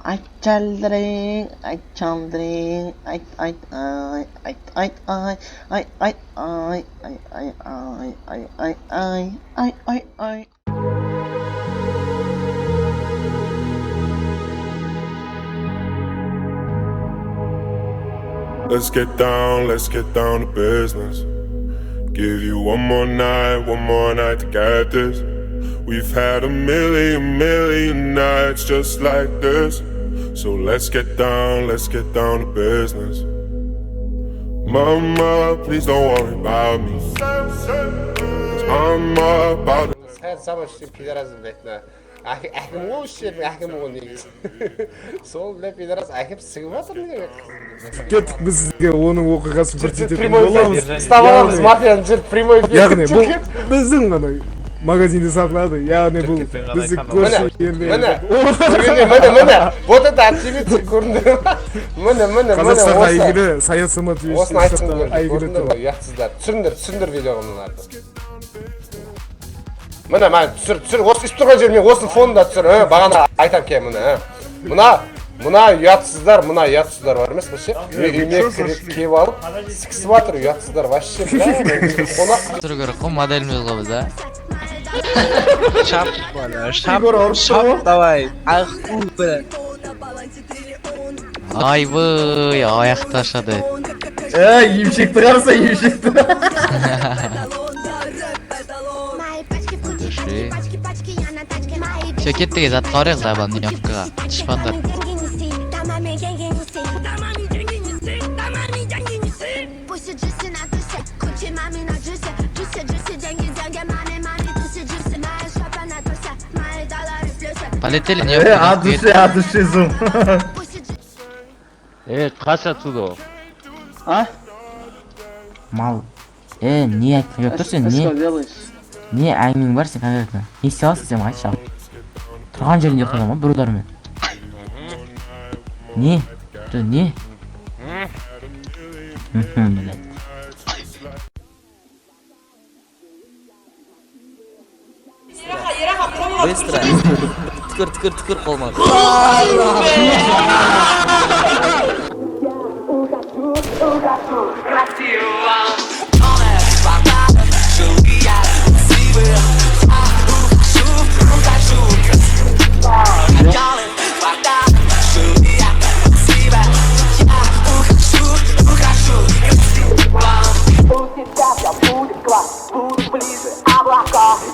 Ay, chaldring, ay, chaldring, ay, ay, ay, ay, ay, ay, ay, ay, ay, ay, ay, ay, ay, ay, ay, ay, ay. Let's get down to business. Give you one more night to get this. We've had a million nights just like this. So let's get down to business. Mama, please don't worry about me. 'Cause I'm about to. Сайн самаштай пидорас байтна. Ахим уушир ахим ууны. Сол ле пидорас ахим сигватор нэг. Кеттік біз сізге оның оқиғасын көрсететін боламыз. Ставамыз мафияның жер прямой эфир. Яғни бұл біздің ғана магазинде сатылады. Яғни бұл біздің көрші жерде. Міне. Вот это очевидцы көрінді. Міне. Қазақстанға әйгілі Саят Саматович Осыны айтсың әйгілі тұр. Яқсыздар. Түсіндір видеоға мұнарды. Міне, түсір. Осы істі тұрған жермен осы фонда түсір. Бағана айтам ке мұны. Мына ұятсыздар бар емес пе ше? Үйме кеп алып, сікісіп атыр ұятсыздар вообще. Тұру көріп қой моделіміз ғой біз, а? Шап, давай, ақ күлпі. Айбый, аяқ ташады. Емшекті қарса, емшекті. Души. Все, кеттіге зат қарайық забан нефкіға. Тышпандар. Полетели, не От души зум. қаш отсюда. А? Мал. Не айтып тұрсың, Что делаешь? не әңгімең бар сен конкретно. Не істей аласың сен айтшы ал. Тұрған жерінде ұйықтадың ба бір удармен? Не? Не? Блядь. Быстро. Түкір қолма.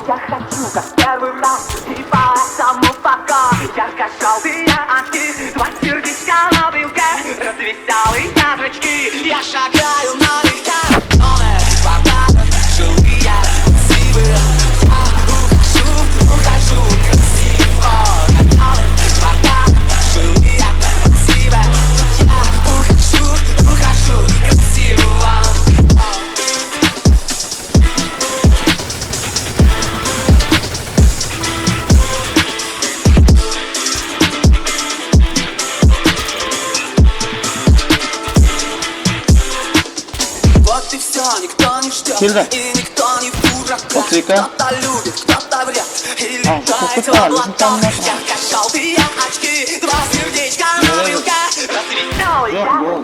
Я хочу, как первый раз, типа саму пока. Ярко-желтые очки, два сердечка на брелке, развеселые ядрочки. Я шагаю налегке. Номер квадрата, живые, красивые. Я ухожу красиво. Номер квадрата, живые, красивые. Я ухожу красиво. Никто не ждет, и никто не дурак. Кто-то любит, кто-то врет, и летает в облаках. Ярко-желтые очки, два сердечка на вилке, развеселый номер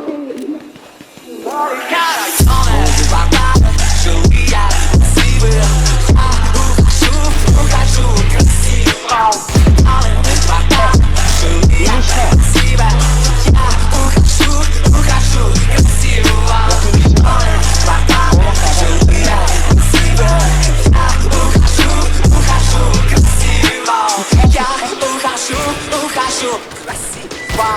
квадрата, живые, красивые. Я ухожу красиво. Номер квадрата, живые, красивые. Я ухожу красиво. Я ухожу красиво.